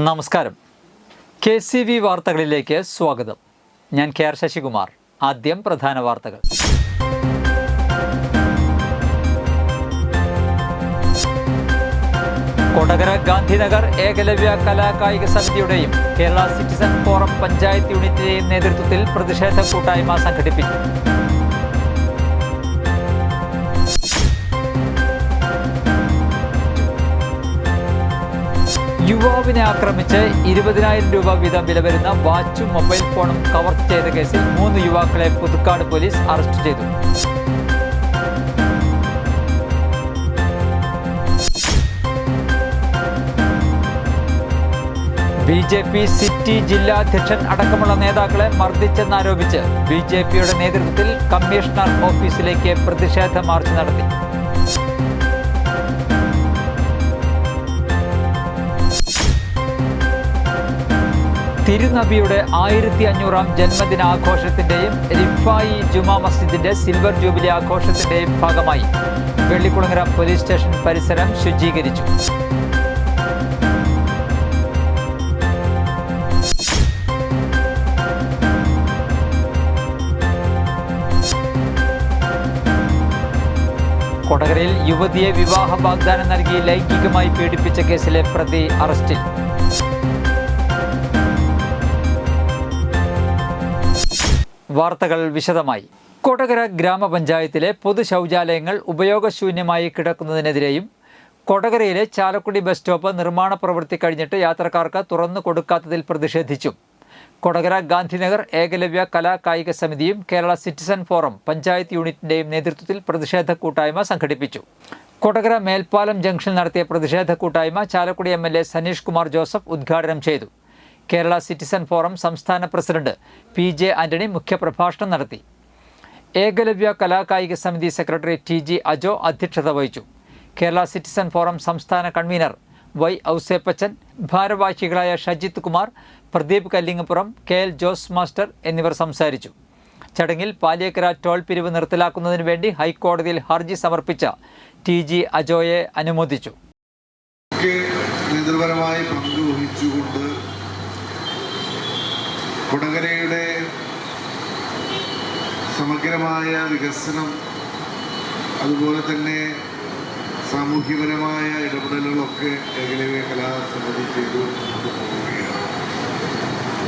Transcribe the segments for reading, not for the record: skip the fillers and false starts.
നമസ്കാരം. KCV വാർത്തകളിലേക്ക് സ്വാഗതം. ഞാൻ KR ശശികുമാർ. ആദ്യം പ്രധാന വാർത്തകൾ. കൊടകര ഗാന്ധിനഗർ ഏകലവ്യ കലാകായിക സമിതിയുടെയും കേരള സിറ്റിസൺ ഫോറം പഞ്ചായത്ത് യൂണിറ്റിന്റെയും നേതൃത്വത്തിൽ പ്രതിഷേധ കൂട്ടായ്മ സംഘടിപ്പിച്ചു. യുവാവിനെ ആക്രമിച്ച് 20,000 രൂപ വീതം വില വരുന്ന വാച്ചും മൊബൈൽ ഫോണും കവർച്ച ചെയ്ത കേസിൽ 3 യുവാക്കളെ പുതുക്കാട് പോലീസ് അറസ്റ്റ് ചെയ്തു. BJP സിറ്റി ജില്ലാ അധ്യക്ഷൻ അടക്കമുള്ള നേതാക്കളെ മർദ്ദിച്ചെന്നാരോപിച്ച് BJPയുടെ നേതൃത്വത്തിൽ കമ്മീഷണർ ഓഫീസിലേക്ക് പ്രതിഷേധ മാർച്ച് നടത്തി. തിരുനബിയുടെ 1500-ാം ജന്മദിനാഘോഷത്തിന്റെയും റിഫായി ജുമാ മസ്ജിദിന്റെ സിൽവർ ജൂബിലി ആഘോഷത്തിന്റെയും ഭാഗമായി വെള്ളിക്കുളങ്ങര പോലീസ് സ്റ്റേഷൻ പരിസരം ശുചീകരിച്ചു. കൊടകരയിൽ യുവതിയെ വിവാഹ വാഗ്ദാനം നൽകി ലൈംഗികമായി പീഡിപ്പിച്ച കേസിലെ പ്രതി അറസ്റ്റിൽ. വാർത്തകൾ വിശദമായി. കൊടകര ഗ്രാമപഞ്ചായത്തിലെ പൊതു ശൗചാലയങ്ങൾ ഉപയോഗശൂന്യമായി കിടക്കുന്നതിനെതിരെയും കൊടകരയിലെ ചാലക്കുടി ബസ് സ്റ്റോപ്പ് നിർമ്മാണ പ്രവൃത്തി കഴിഞ്ഞിട്ട് യാത്രക്കാർക്ക് തുറന്നു കൊടുക്കാത്തതിൽ പ്രതിഷേധിച്ചും കൊടകര ഗാന്ധിനഗർ ഏകലവ്യ കലാകായിക സമിതിയും കേരള സിറ്റിസൺ ഫോറം പഞ്ചായത്ത് യൂണിറ്റിന്റെയും നേതൃത്വത്തിൽ പ്രതിഷേധ കൂട്ടായ്മ സംഘടിപ്പിച്ചു. കൊടകര മേൽപ്പാലം ജംഗ്ഷനിൽ നടത്തിയ പ്രതിഷേധ കൂട്ടായ്മ ചാലക്കുടി MLA സനീഷ് കുമാർ ജോസഫ് ഉദ്ഘാടനം ചെയ്തു. കേരള സിറ്റിസൺ ഫോറം സംസ്ഥാന പ്രസിഡന്റ് PJ ആന്റണി മുഖ്യപ്രഭാഷണം നടത്തി. ഏകലവ്യ കലാകായിക സമിതി സെക്രട്ടറി TG അജോ അധ്യക്ഷത വഹിച്ചു. കേരള സിറ്റിസൺ ഫോറം സംസ്ഥാന കൺവീനർ Y ഔസേപ്പച്ചൻ, ഭാരവാഹികളായ ഷജിത് കുമാർ, പ്രദീപ് കല്ലിങ്ങപ്പുറം, KL ജോസ് മാസ്റ്റർ എന്നിവർ സംസാരിച്ചു. ചടങ്ങിൽ പാലിയേക്കര ടോൾ പിരിവ് നിർത്തലാക്കുന്നതിന് വേണ്ടി ഹൈക്കോടതിയിൽ ഹർജി സമർപ്പിച്ച TG അജോയെ അനുമോദിച്ചു. കൊടകരയുടെ സമഗ്രമായ വികസനം, അതുപോലെ തന്നെ സാമൂഹ്യപരമായ ഇടപെടലുകളൊക്കെ ഏകലവ്യ കലാസമിതി ചെയ്തു പോവുകയാണ്.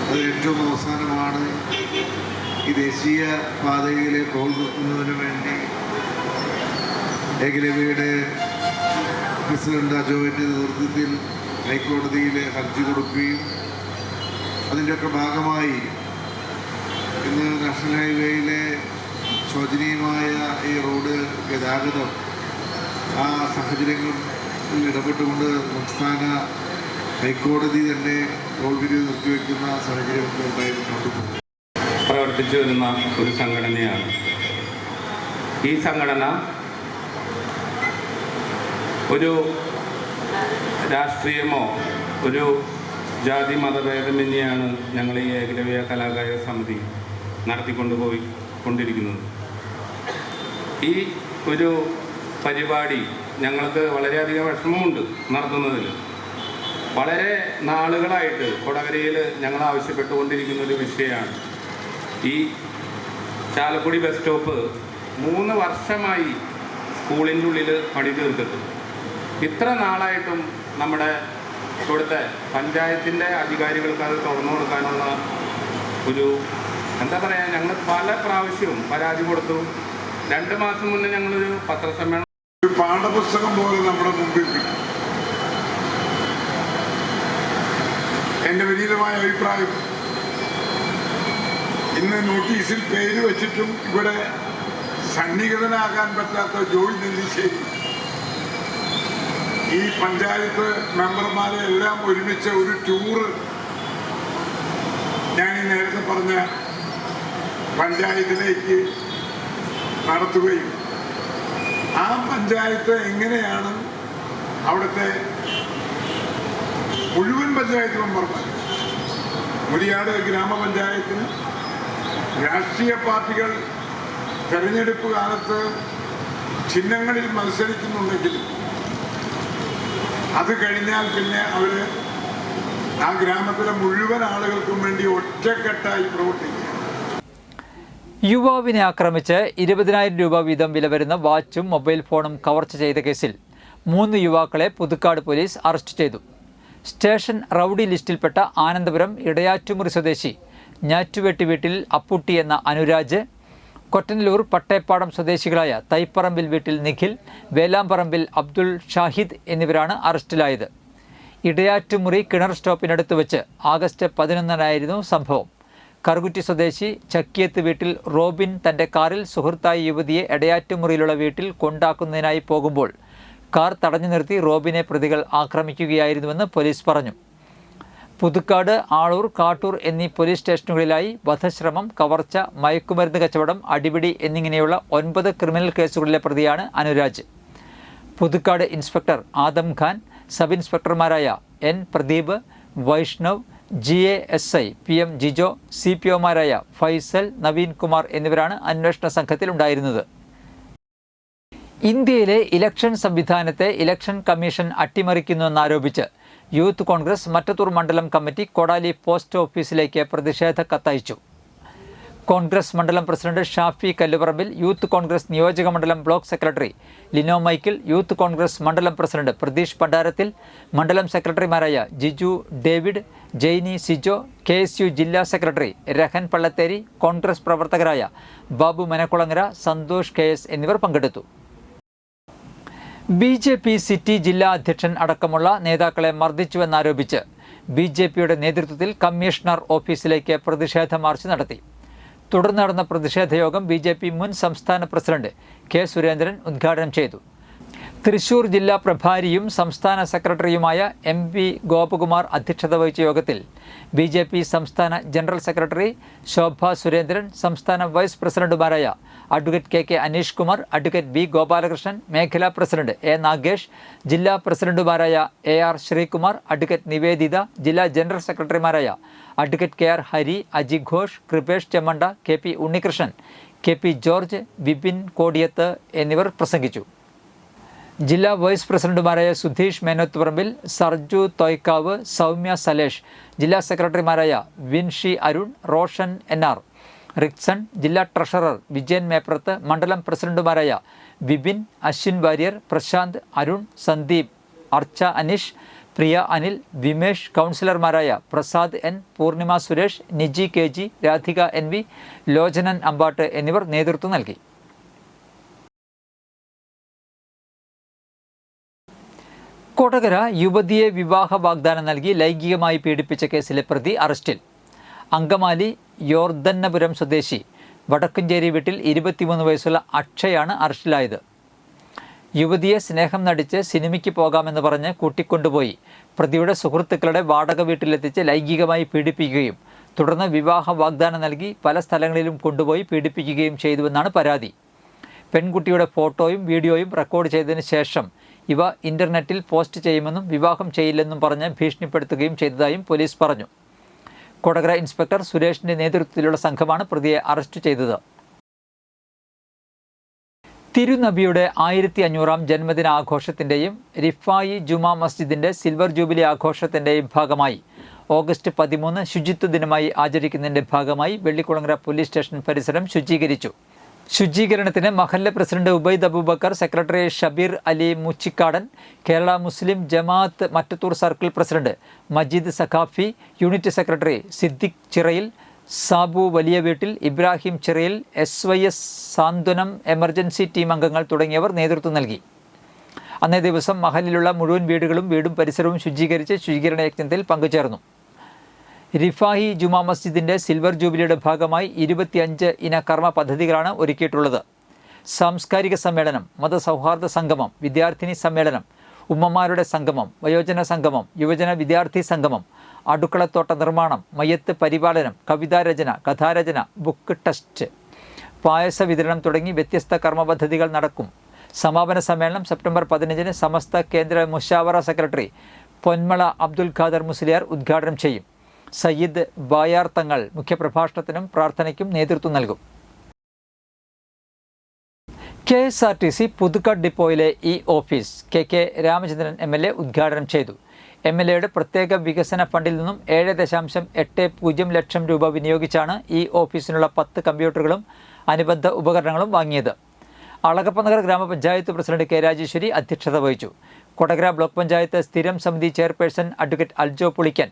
അത് ഏറ്റവും അവസാനമാണ് ഈ ദേശീയ പാതയിലെ ടോൾ നിർത്തുന്നതിന് വേണ്ടി ഏകലവ്യയുടെ പ്രസിഡന്റ് അജോവിൻ്റെ നേതൃത്വത്തിൽ ഹൈക്കോടതിയിൽ ഹർജി കൊടുക്കുകയും അതിൻ്റെയൊക്കെ ഭാഗമായി ഇന്ന് നാഷണൽ ഹൈവേയിലെ ശോചനീയമായ ഈ റോഡ് ഗതാഗതം ആ സാഹചര്യങ്ങളിൽ ഇടപെട്ടുകൊണ്ട് സംസ്ഥാന ഹൈക്കോടതി തന്നെ ടോൾ പിരിവ് നിർത്തിവെക്കുന്ന സാഹചര്യമൊക്കെ ഉണ്ടായിട്ടുണ്ടോ പ്രവർത്തിച്ചു വരുന്ന ഒരു സംഘടനയാണ്. ഈ സംഘടന ഒരു രാഷ്ട്രീയമോ ഒരു ജാതി മതഭേദമന്യെയാണ് ഞങ്ങൾ ഈ ഏകലവ്യ കലാകായിക സമിതി കൊണ്ടിരിക്കുന്നത്. ഈ ഒരു പരിപാടി ഞങ്ങൾക്ക് വളരെയധികം വിഷമമുണ്ട് നടത്തുന്നതിൽ. വളരെ നാളുകളായിട്ട് കൊടകരയിൽ ഞങ്ങൾ ആവശ്യപ്പെട്ടുകൊണ്ടിരിക്കുന്ന ഒരു വിഷയമാണ്. ഈ ചാലക്കുടി ബസ് സ്റ്റോപ്പ് 3 വർഷമായി സ്കൂളിൻ്റെ ഉള്ളിൽ പണി തീർത്തിട്ട് ഇത്ര നാളായിട്ടും നമ്മുടെ ഇവിടുത്തെ പഞ്ചായത്തിൻ്റെ അധികാരികൾക്ക് അത് തുറന്നു കൊടുക്കാനുള്ള ഒരു എന്താ പറയുക, ഞങ്ങൾ പല പ്രാവശ്യവും പരാതി കൊടുത്തു. 2 മാസം മുന്നേ ഞങ്ങളൊരു പത്രസമ്മേളനം, ഒരു പാഠപുസ്തകം പോലെ നമ്മുടെ മുമ്പിൽ കിട്ടും. എൻ്റെ വിനീതമായ അഭിപ്രായം, ഇന്ന് നോട്ടീസിൽ പേര് വെച്ചിട്ടും ഇവിടെ സന്നിഹിതനാകാൻ പറ്റാത്ത ജോയി നെല്ലിശ്ശേരി ഈ പഞ്ചായത്ത് മെമ്പർമാരെ എല്ലാം ഒരുമിച്ച ഒരു ടൂറ് ഞാൻ ഈ നേരത്തെ പറഞ്ഞ പഞ്ചായത്തിലേക്ക് നടത്തുകയും ആ പഞ്ചായത്ത് എങ്ങനെയാണ് അവിടുത്തെ മുഴുവൻ പഞ്ചായത്ത് മെമ്പർമാർ, മുരിയാട് ഗ്രാമപഞ്ചായത്തിന് രാഷ്ട്രീയ പാർട്ടികൾ തെരഞ്ഞെടുപ്പ് കാലത്ത് ചിഹ്നങ്ങളിൽ മത്സരിക്കുന്നുണ്ടെങ്കിലും അത് കഴിഞ്ഞാൽ പിന്നെ അവർ ആ ഗ്രാമത്തിലെ മുഴുവൻ ആളുകൾക്കും വേണ്ടി ഒറ്റക്കെട്ടായി പ്രവർത്തിക്കുക. യുവാവിനെ ആക്രമിച്ച് 20,000 രൂപ വീതം വില വരുന്ന വാച്ചും മൊബൈൽ ഫോണും കവർച്ച ചെയ്ത കേസിൽ 3 യുവാക്കളെ പുതുക്കാട് പോലീസ് അറസ്റ്റ് ചെയ്തു. സ്റ്റേഷൻ റൌഡി ലിസ്റ്റിൽപ്പെട്ട ആനന്ദപുരം ഇടയാറ്റുമുറി സ്വദേശി ഞാറ്റുവെട്ടി വീട്ടിൽ അപ്പുട്ടി എന്ന അനുരാജ്, കൊറ്റനല്ലൂർ പട്ടേപ്പാടം സ്വദേശികളായ തൈപ്പറമ്പിൽ വീട്ടിൽ നിഖിൽ, വേലാമ്പറമ്പിൽ അബ്ദുൾ ഷാഹിദ് എന്നിവരാണ് അറസ്റ്റിലായത്. ഇടയാറ്റുമുറി കിണർ സ്റ്റോപ്പിനടുത്ത് വെച്ച് ആഗസ്റ്റ് 11-നായിരുന്നു സംഭവം. കറുകുറ്റി സ്വദേശി ചക്കിയത്ത് വീട്ടിൽ റോബിൻ തൻ്റെ കാറിൽ സുഹൃത്തായ യുവതിയെ എടയാറ്റുമുറിയിലുള്ള വീട്ടിൽ കൊണ്ടാക്കുന്നതിനായി പോകുമ്പോൾ കാർ തടഞ്ഞു നിർത്തി റോബിനെ പ്രതികൾ ആക്രമിക്കുകയായിരുന്നുവെന്ന് പോലീസ് പറഞ്ഞു. പുതുക്കാട്, ആളൂർ, കാട്ടൂർ എന്നീ പോലീസ് സ്റ്റേഷനുകളിലായി വധശ്രമം, കവർച്ച, മയക്കുമരുന്ന് കച്ചവടം, അടിപിടി എന്നിങ്ങനെയുള്ള 9 ക്രിമിനൽ കേസുകളിലെ പ്രതിയാണ് അനുരാജ്. പുതുക്കാട് ഇൻസ്പെക്ടർ ആദം ഖാൻ, സബ് ഇൻസ്പെക്ടർമാരായ N Pradeep, Vaishnav, GASI PM Jijo, CPOമാരായ ഫൈസൽ, നവീൻ കുമാർ എന്നിവരാണ് അന്വേഷണ സംഘത്തിലുണ്ടായിരുന്നത്. ഇന്ത്യയിലെ ഇലക്ഷൻ സംവിധാനത്തെ ഇലക്ഷൻ കമ്മീഷൻ അട്ടിമറിക്കുന്നുവെന്നാരോപിച്ച് യൂത്ത് കോൺഗ്രസ് മറ്റത്തൂർ മണ്ഡലം കമ്മിറ്റി കൊടാലി പോസ്റ്റ് ഓഫീസിലേക്ക് പ്രതിഷേധ കത്തയച്ചു. കോൺഗ്രസ് മണ്ഡലം president Shafi Kalluparambil, Youth Congress നിയോജക മണ്ഡലം block secretary Lino Michael, Youth Congress മണ്ഡലം പ്രസിഡന്റ് പ്രതീഷ് പണ്ടാരത്തിൽ, മണ്ഡലം സെക്രട്ടറിമാരായ ജിജു ഡേവിഡ്, ജെയ്നി സിജോ, KSU ജില്ലാ സെക്രട്ടറി രഹൻ പള്ളത്തേരി, കോൺഗ്രസ് പ്രവർത്തകരായ ബാബു മനക്കുളങ്ങര, സന്തോഷ് KS എന്നിവർ പങ്കെടുത്തു. BJP സിറ്റി ജില്ലാ അധ്യക്ഷൻ അടക്കമുള്ള നേതാക്കളെ മർദ്ദിച്ചുവെന്നാരോപിച്ച് BJPയുടെ നേതൃത്വത്തിൽ കമ്മീഷണർ ഓഫീസിലേക്ക് പ്രതിഷേധ മാർച്ച് നടത്തി. തുടർന്ന് നടന്ന പ്രതിഷേധ യോഗം BJP മുൻ സംസ്ഥാന പ്രസിഡന്റ് K സുരേന്ദ്രൻ ഉദ്ഘാടനം ചെയ്തു. തൃശൂർ ജില്ലാ പ്രഭാരിയും സംസ്ഥാന സെക്രട്ടറിയുമായ MV ഗോപകുമാർ അധ്യക്ഷത വഹിച്ച യോഗത്തിൽ BJP സംസ്ഥാന ജനറൽ സെക്രട്ടറി ശോഭ സുരേന്ദ്രൻ, സംസ്ഥാന വൈസ് പ്രസിഡന്റുമാരായ advocate KK Aneesh Kumar, advocate B Gopalakrishnan, മേഖലാ പ്രസിഡന്റ് A നാഗേഷ്, ജില്ലാ പ്രസിഡന്റുമാരായ AR ശ്രീകുമാർ, അഡ്വക്കേറ്റ് നിവേദിത, ജില്ലാ ജനറൽ സെക്രട്ടറിമാരായ advocate KR Hari, Aji Ghosh, Krupesh Chemmanda, KP Unnikrishnan, KP George, Vipin Kodiyath എന്നിവർ പ്രസംഗിച്ചു. ജില്ലാ വൈസ് പ്രസിഡന്റുമാരായ സുധീഷ് മേനോത്തുപറമ്പിൽ, സർജു തോയ്ക്കാവ്, സൗമ്യ സലേഷ്, ജില്ലാ സെക്രട്ടറിമാരായ വിൻഷി അരുൺ, റോഷൻ NR, റിക്സൺ, ജില്ലാ ട്രഷറർ വിജയൻ മേപ്രത്ത്, മണ്ഡലം പ്രസിഡന്റുമാരായ വിപിൻ, അശ്വിൻ വാര്യർ, പ്രശാന്ത്, അരുൺ, സന്ദീപ്, അർച്ച അനീഷ്, പ്രിയ അനിൽ, വിമേഷ്, കൗൺസിലർമാരായ Prasad N, Purnima Suresh, Niji KG, Radhika NV, Lochanan Ambat എന്നിവർ നേതൃത്വം നൽകി. കൊടകര യുവതിയെ വിവാഹ വാഗ്ദാനം നൽകി ലൈംഗികമായി പീഡിപ്പിച്ച കേസിലെ പ്രതി അറസ്റ്റിൽ. അങ്കമാലി യോർദന്നപുരം സ്വദേശി വടക്കുംചേരി വീട്ടിൽ 23 വയസ്സുള്ള അക്ഷയാണ് അറസ്റ്റിലായത്. യുവതിയെ സ്നേഹം നടിച്ച് സിനിമയ്ക്ക് പോകാമെന്ന് പറഞ്ഞ് കൂട്ടിക്കൊണ്ടുപോയി പ്രതിയുടെ സുഹൃത്തുക്കളുടെ വാടക വീട്ടിലെത്തിച്ച് ലൈംഗികമായി പീഡിപ്പിക്കുകയും തുടർന്ന് വിവാഹ വാഗ്ദാനം നൽകി പല സ്ഥലങ്ങളിലും കൊണ്ടുപോയി പീഡിപ്പിക്കുകയും ചെയ്തുവെന്നാണ് പരാതി. പെൺകുട്ടിയുടെ ഫോട്ടോയും വീഡിയോയും റെക്കോർഡ് ചെയ്തതിന് ശേഷം ഇവ ഇൻ്റർനെറ്റിൽ പോസ്റ്റ് ചെയ്യുമെന്നും വിവാഹം ചെയ്യില്ലെന്നും പറഞ്ഞ് ഭീഷണിപ്പെടുത്തുകയും ചെയ്തതായും പോലീസ് പറഞ്ഞു. കൊടകര ഇൻസ്പെക്ടർ സുരേഷിൻ്റെ നേതൃത്വത്തിലുള്ള സംഘമാണ് പ്രതിയെ അറസ്റ്റ് ചെയ്തത്. തിരുനബിയുടെ 1500-ാം ജന്മദിനാഘോഷത്തിൻ്റെയും റിഫായി ജുമാ മസ്ജിദിൻ്റെ സിൽവർ ജൂബിലി ആഘോഷത്തിൻ്റെയും ഭാഗമായി ഓഗസ്റ്റ് 13 ശുചിത്വ ദിനമായി ആചരിക്കുന്നതിൻ്റെ ഭാഗമായി വെള്ളിക്കുളങ്ങര പോലീസ് സ്റ്റേഷൻ പരിസരം ശുചീകരിച്ചു. ശുചീകരണത്തിന് മഹല്ല president Ubaid Abubakar, secretary Shabeer Ali Muchikkadan, Kerala Muslim Jamaat Mattathur circle president Majeed Saqafi, unit secretary Siddique Chirayil, Sabu Valiya Veettil, Ibrahim Chirayil, SYS Santhwanam emergency team അംഗങ്ങൾ തുടങ്ങിയവർ നേതൃത്വം നൽകി. അന്നേ ദിവസം മഹലിലുള്ള മുഴുവൻ വീടും പരിസരവും ശുചീകരിച്ച് ശുചീകരണ യജ്ഞത്തിൽ പങ്കുചേർന്നു. റിഫാഹി ജുമാ മസ്ജിദിൻ്റെ സിൽവർ ജൂബിലിയുടെ ഭാഗമായി 25 ഇന കർമ്മ പദ്ധതികളാണ് ഒരുക്കിയിട്ടുള്ളത്. സാംസ്കാരിക സമ്മേളനം, മതസൗഹാർദ്ദ സംഗമം, വിദ്യാർത്ഥിനി സമ്മേളനം, ഉമ്മമാരുടെ സംഗമം, വയോജന സംഗമം, യുവജന വിദ്യാർത്ഥി സംഗമം, അടുക്കളത്തോട്ട നിർമ്മാണം, മയ്യത്ത് പരിപാലനം, കവിതാരചന, കഥാരചന, ബുക്ക് ടെസ്റ്റ്, പായസ വിതരണം തുടങ്ങി വ്യത്യസ്ത കർമ്മ പദ്ധതികൾ നടക്കും. സമാപന സമ്മേളനം സെപ്റ്റംബർ 15 സമസ്ത കേന്ദ്ര മുഷാവറ സെക്രട്ടറി പൊന്മള അബ്ദുൽ ഖാദർ മുസ്ലിയാർ ഉദ്ഘാടനം ചെയ്യും. സയ്യിദ് ബായാർ തങ്ങൾ മുഖ്യപ്രഭാഷണത്തിനും പ്രാർത്ഥനയ്ക്കും നേതൃത്വം നൽകും. KSRTC പുതുക്കാട് ഡിപ്പോയിലെ ഈ ഓഫീസ് KK രാമചന്ദ്രൻ MLA ഉദ്ഘാടനം ചെയ്തു. MLAയുടെ പ്രത്യേക വികസന ഫണ്ടിൽ നിന്നും 7.80 ലക്ഷം രൂപ വിനിയോഗിച്ചാണ് ഈ ഓഫീസിനുള്ള 10 കമ്പ്യൂട്ടറുകളും അനുബന്ധ ഉപകരണങ്ങളും വാങ്ങിയത്. അളഗപ്പനഗർ ഗ്രാമപഞ്ചായത്ത് പ്രസിഡന്റ് കെ രാജേശ്വരി അധ്യക്ഷത വഹിച്ചു. കൊടകര ബ്ലോക്ക് പഞ്ചായത്ത് സ്ഥിരം സമിതി ചെയർപേഴ്സൺ അഡ്വക്കേറ്റ് അൽജോ പുളിക്കൻ,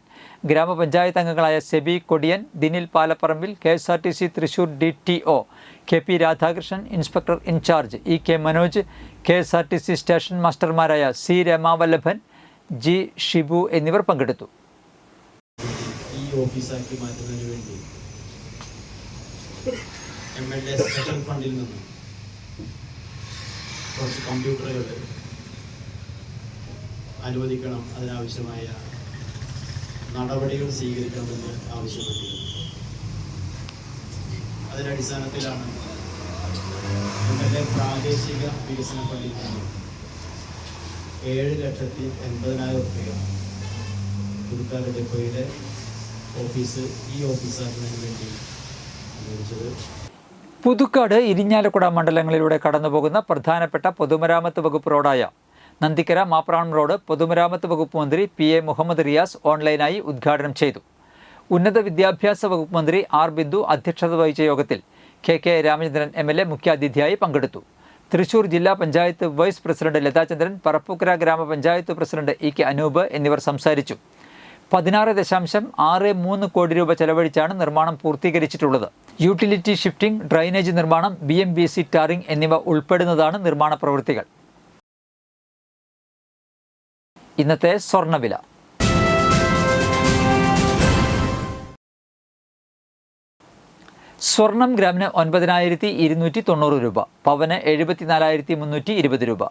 ഗ്രാമപഞ്ചായത്ത് അംഗങ്ങളായ Seby Kodiyan, Dinil Palaparambil, KSRTC Thrissur DTO KP Radhakrishnan, inspector in charge EK Manoj, KSRTC station മാസ്റ്റർമാരായ C രമാവല്ലഭൻ, G ഷിബു എന്നിവർ പങ്കെടുത്തു. ഈ ഓഫീസാക്കി മാറ്റുന്നതിന് വേണ്ടി MLA സ്പെഷ്യൽ ഫണ്ടിൽ നിന്ന് കുറച്ച് കമ്പ്യൂട്ടറുകൾ അനുവദിക്കണം, അതിനാവശ്യമായ നടപടികൾ സ്വീകരിക്കണമെന്ന് ആവശ്യപ്പെട്ടിരുന്നു. അതിനടിസ്ഥാനത്തിലാണ് MLA പ്രാദേശിക വികസന ഫണ്ടിൽ നിന്ന് 7,80,000 രൂപ പുതുക്കാട് ഡെപ്പോയുടെ ഈ ഓഫീസാക്കുന്നതിന് വേണ്ടി അനുവദിച്ചത്. പുതുക്കാട്, ഇരിഞ്ഞാലക്കുട മണ്ഡലങ്ങളിലൂടെ കടന്നുപോകുന്ന പ്രധാനപ്പെട്ട പൊതുമരാമത്ത് വകുപ്പ് റോഡായ നന്ദിക്കര മാപ്രാണം റോഡ് പൊതുമരാമത്ത് വകുപ്പ് മന്ത്രി PA മുഹമ്മദ് റിയാസ് ഓൺലൈനായി ഉദ്ഘാടനം ചെയ്തു. ഉന്നത വിദ്യാഭ്യാസ വകുപ്പ് മന്ത്രി R ബിന്ദു അധ്യക്ഷത വഹിച്ച യോഗത്തിൽ KK രാമചന്ദ്രൻ MLA മുഖ്യാതിഥിയായി പങ്കെടുത്തു. തൃശൂർ ജില്ലാ പഞ്ചായത്ത് വൈസ് പ്രസിഡന്റ് ലതാചന്ദ്രൻ, പറപ്പൂക്കര ഗ്രാമപഞ്ചായത്ത് പ്രസിഡന്റ് EK അനൂപ് എന്നിവർ സംസാരിച്ചു. 16.63 കോടി രൂപ ചെലവഴിച്ചാണ് നിർമ്മാണം പൂർത്തീകരിച്ചിട്ടുള്ളത്. യൂട്ടിലിറ്റി ഷിഫ്റ്റിംഗ്, ഡ്രൈനേജ് നിർമ്മാണം, BMBC ടാറിംഗ് എന്നിവ ഉൾപ്പെടുന്നതാണ് നിർമ്മാണ പ്രവൃത്തികൾ. ഇന്നത്തെ സ്വർണ്ണവില. സ്വർണം ഗ്രാമിന് 9,290 രൂപ, പവന് 74,320 രൂപ.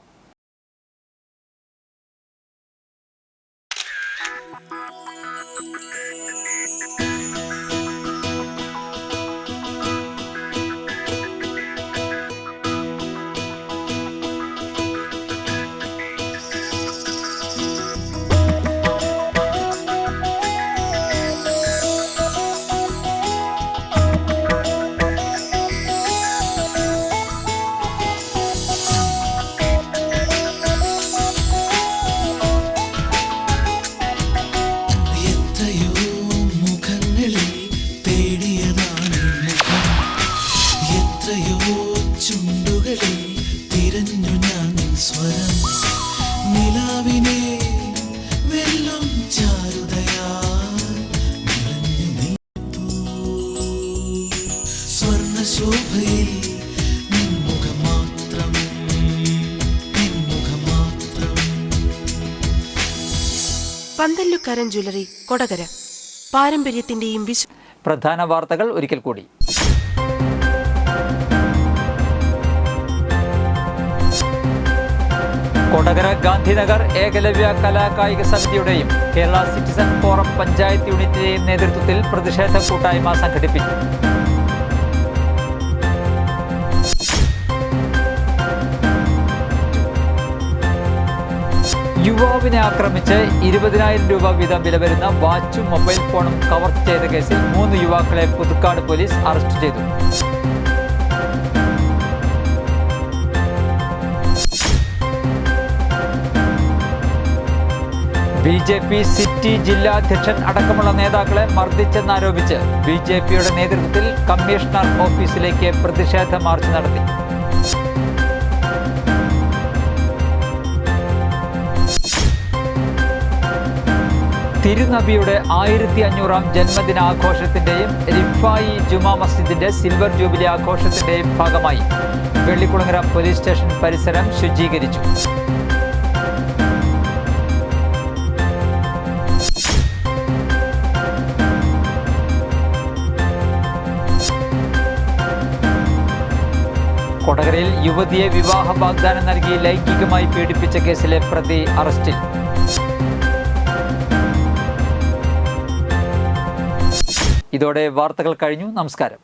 പന്തല്ലുക്കാരൻ ജ്വല്ലറി, കൊടകര. പാരമ്പര്യത്തിന്റെയും പ്രധാന വാർത്തകൾ ഒരിക്കൽ കൂടി. കൊടകര ഗാന്ധിനഗർ ഏകലവ്യ കലാകായിക സമിതിയുടെയും കേരള സിറ്റിസൺ ഫോറം പഞ്ചായത്ത് യൂണിറ്റിന്റെയും നേതൃത്വത്തിൽ പ്രതിഷേധ കൂട്ടായ്മ സംഘടിപ്പിച്ചു. യുവാവിനെ ആക്രമിച്ച് 20,000 രൂപ വീതം വില വരുന്ന വാച്ചും മൊബൈൽ ഫോണും കവർ ചെയ്ത കേസിൽ 3 യുവാക്കളെ പുതുക്കാട് പോലീസ് അറസ്റ്റ് ചെയ്തു. BJP സിറ്റി ജില്ലാ അധ്യക്ഷൻ അടക്കമുള്ള നേതാക്കളെ മർദ്ദിച്ചെന്നാരോപിച്ച് BJPയുടെ നേതൃത്വത്തിൽ കമ്മീഷണർ ഓഫീസിലേക്ക് പ്രതിഷേധ മാർച്ച് നടത്തി. തിരുനബിയുടെ 1500-ാം ജന്മദിനാഘോഷത്തിന്റെയും റിഫായി ജുമാ മസ്ജിദിന്റെ സിൽവർ ജൂബിലി ആഘോഷത്തിന്റെയും ഭാഗമായി വെള്ളിക്കുളങ്ങര പോലീസ് സ്റ്റേഷൻ പരിസരം ശുചീകരിച്ചു. കൊടകരയിൽ യുവതിയെ വിവാഹ വാഗ്ദാനം നൽകി ലൈംഗികമായി പീഡിപ്പിച്ച കേസിലെ പ്രതി അറസ്റ്റിൽ. ഇതോടെ വാർത്തകൾ കഴിഞ്ഞു. നമസ്കാരം.